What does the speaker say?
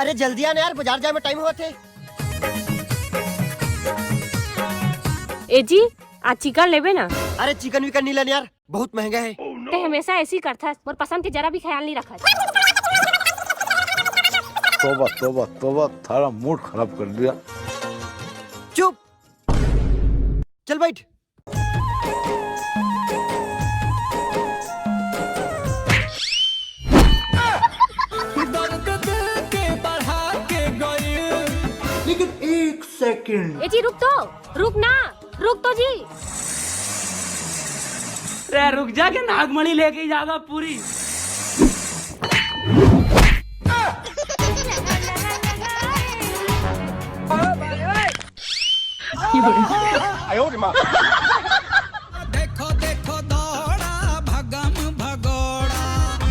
अरे जल्दी आना यार, बाजार जाए में टाइम हुआ थे। ए जी आज चिकन लेबे ना? अरे चिकन विकन नहीं लेना यार, बहुत महंगा है। ते हमेशा ऐसी करता और पसंद के जरा भी ख्याल नहीं रखा। तोबा तोबा तोबा, थारा मूड खराब कर दिया। चुप, चल बैठ। लेकिन एक सेकंड। ए जी रुक ना, रुक तो जी। रे रुक जा के नागमणि लेके जाएगा पूरी।哎呦我的妈！